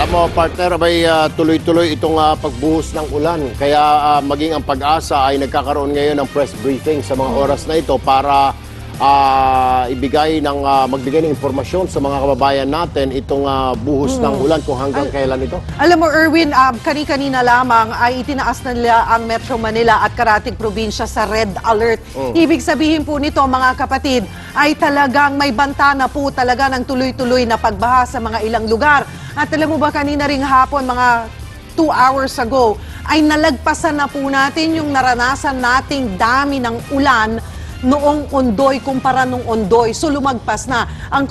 Alam mo, partner, tuloy-tuloy itong pagbuhos ng ulan. Kaya maging ang Pag-asa ay nagkakaroon ngayon ng press briefing sa mga oras na ito para magbigay ng impormasyon sa mga kababayan natin itong buhos ng ulan kung hanggang kailan ito. Alam mo, Erwin, kani-kanina lamang ay itinaas na nila ang Metro Manila at karating probinsya sa red alert. Ibig sabihin po nito, mga kapatid, ay talagang may banta na po talaga ng tuloy-tuloy na pagbaha sa mga ilang lugar. At alam mo ba, kanina ring hapon, mga 2 hours ago, ay nalagpasan na po natin yung naranasan nating dami ng ulan noong Ondoy kumpara nung Ondoy. So lumagpas na. Ang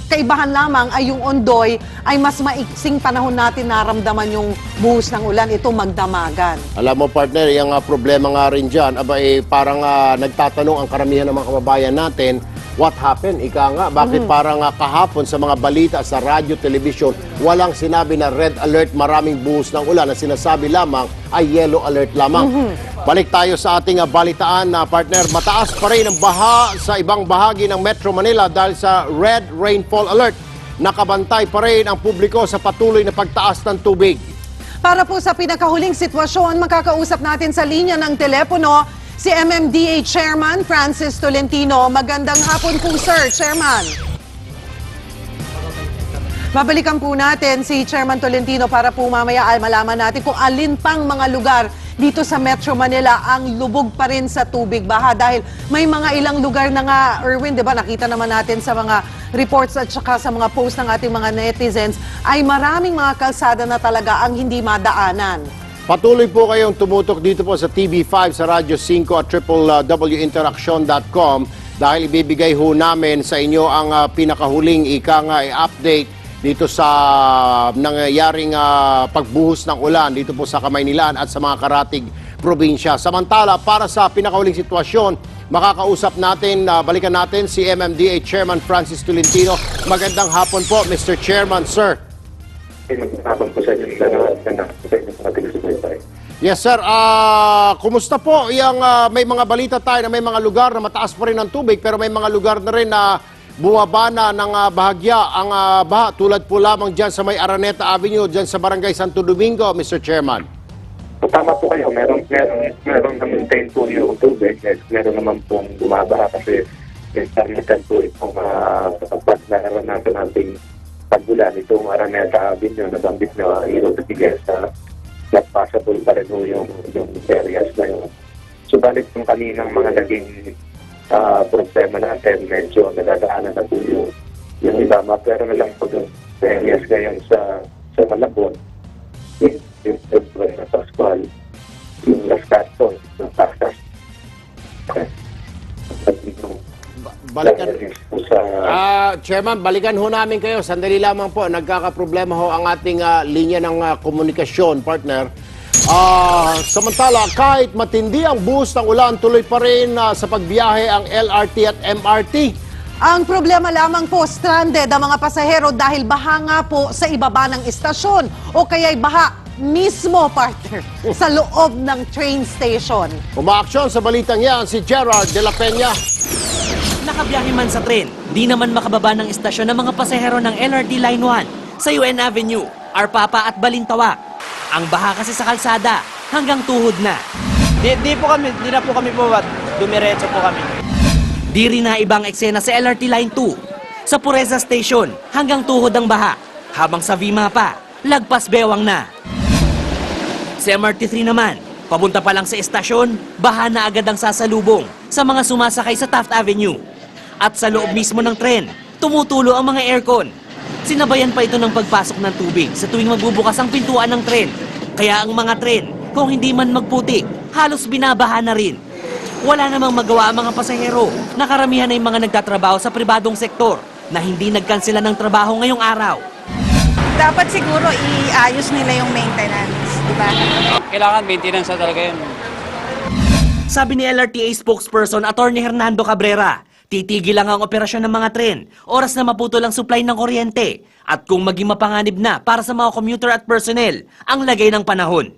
kaibahan lamang ay yung Ondoy ay mas maiksing panahon natin naramdaman yung buhos ng ulan. Ito magdamagan. Alam mo, partner, yung problema nga rin dyan, parang nagtatanong ang karamihan ng mga kababayan natin, what happened? Ika nga, bakit parang kahapon sa mga balita sa radyo, television, walang sinabi na red alert, maraming buhos ng ulan. Ang sinasabi lamang ay yellow alert lamang. Balik tayo sa ating balitaan na partner. Mataas pa rin ang baha sa ibang bahagi ng Metro Manila dahil sa red rainfall alert. Nakabantay pa rin ang publiko sa patuloy na pagtaas ng tubig. Para po sa pinakahuling sitwasyon, makakausap natin sa linya ng telepono si MMDA Chairman Francis Tolentino. Magandang hapon po, Sir, Chairman. Babalikan po natin si Chairman Tolentino para po mamaya malaman natin kung alin pang mga lugar dito sa Metro Manila ang lubog pa rin sa tubig baha. Dahil may mga ilang lugar na nga, Erwin, di ba, nakita naman natin sa mga reports at saka sa mga posts ng ating mga netizens, ay maraming mga kalsada na talaga ang hindi madaanan. Patuloy po kayong tumutok dito po sa TV5, sa Radyo 5 at www.interaction.com dahil ibibigay ho namin sa inyo ang pinakahuling update dito sa nangyayaring pagbuhos ng ulan dito po sa Kamaynilaan at sa mga karatig probinsya. Samantala, para sa pinakahuling sitwasyon, makakausap natin, balikan natin si MMDA Chairman Francis Tolentino. Magandang hapon po, Mr. Chairman, sir. Magpapang po sa inyo Yes, sir. Kumusta po? May mga balita tayo na may mga lugar na mataas pa rin ang tubig pero may mga lugar na rin na bumaba na ng bahagya ang baha. Tulad po lamang dyan sa may Araneta Avenue, dyan sa Barangay Santo Domingo, Mr. Chairman. Tama po kayo. Meron na-maintain po yung tubig. Meron naman pong bumabaha kasi intermittent po itong pag naranasan nating pag-ulan. Itong Araneta Avenue, nabambit na Hero Bigay sa not possible pa rin yung areas na yun. Subalit yung kaninang mga naging problema natin, medyo nadadaanan na po yung iba. Pero na lang po yung areas ngayon sa Malabon, yung sa Pascual, yung Las Casas, yung Taxas. Balikan. Chairman, balikan ho namin kayo. Sandali lamang po. Nagkakaproblema ho ang ating linya ng komunikasyon, partner. Samantala, kahit matindi ang buhos ng ulan, tuloy pa rin sa pagbiyahe ang LRT at MRT. Ang problema lamang po, stranded ang mga pasahero dahil baha nga po sa ibaba ng istasyon o kaya'y baha mismo, partner, sa loob ng train station. Umaaksyon sa balitang yan si Gerard de la Peña. Nakabiyahe man sa tren, di naman makababa ng istasyon ng mga pasahero ng LRT Line 1 sa UN Avenue, Arpapa at Balintawak. Ang baha kasi sa kalsada hanggang tuhod na. Di na po kami dumiretso po kami. Di rin na ibang eksena sa LRT Line 2. Sa Pureza Station hanggang tuhod ang baha, habang sa Vima pa, lagpas bewang na. Sa MRT3 naman, papunta pa lang sa estasyon, baha na agad ang sasalubong sa mga sumasakay sa Taft Avenue. At sa loob mismo ng tren, tumutulo ang mga aircon. Sinabayan pa ito ng pagpasok ng tubig sa tuwing magbubukas ang pintuan ng tren. Kaya ang mga tren, kung hindi man magputik, halos binabaha na rin. Wala namang magawa ang mga pasahero na karamihan ay mga nagtatrabaho sa pribadong sektor na hindi nagkansela ng trabaho ngayong araw. Dapat siguro iayos nila yung maintenance, di ba? Kailangan maintenance na talaga yun. Sabi ni LRTA spokesperson Attorney Hernando Cabrera, titigil lang ang operasyon ng mga tren, oras na maputol ang supply ng kuryente, at kung maging mapanganib na para sa mga commuter at personnel ang lagay ng panahon.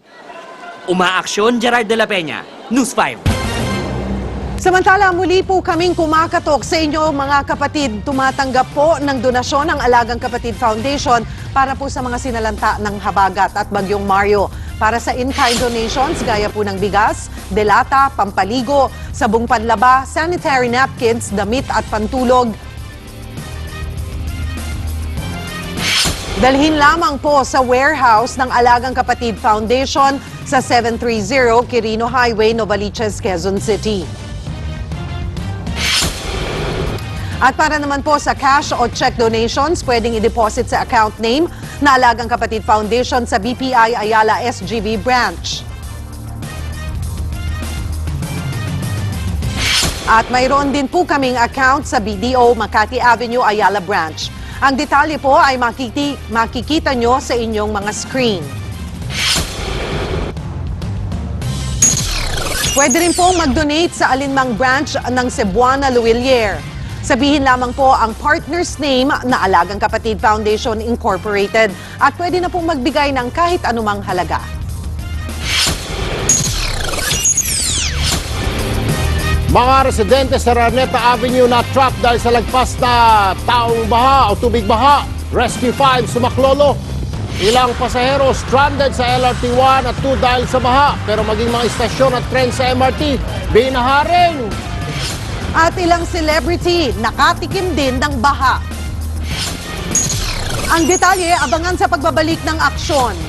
Umaaksyon, Gerard de la Peña, News 5. Samantala, muli po kaming kumakatok sa inyo mga kapatid. Tumatanggap po ng donasyon ng Alagang Kapatid Foundation para po sa mga sinalanta ng habagat at bagyong Mario. Para sa in-kind donations, gaya po ng bigas, delata, pampaligo, sabong panlaba, sanitary napkins, damit at pantulog. Dalhin lamang po sa warehouse ng Alagang Kapatid Foundation sa 730 Quirino Highway, Novaliches, Quezon City. At para naman po sa cash o check donations, pwedeng i-deposit sa account name na Alagang Kapatid Foundation sa BPI Ayala SGV Branch. At mayroon din po kaming account sa BDO Makati Avenue Ayala Branch. Ang detalye po ay makikita nyo sa inyong mga screen. Pwede rin pong mag-donate sa alinmang branch ng Cebuana Luwilier. Sabihin lamang po ang partner's name na Alagang Kapatid Foundation Incorporated at pwede na pong magbigay ng kahit anumang halaga. Mga residente sa Araneta Avenue na trap dahil sa lagpas na taong baha o tubig baha. Rescue 5 sumaklolo. Ilang pasahero stranded sa LRT 1 at 2 dahil sa baha. Pero maging mga istasyon at tren sa MRT, binaharing. At ilang celebrity nakatikim din ng baha. Ang detalye, abangan sa pagbabalik ng aksyon.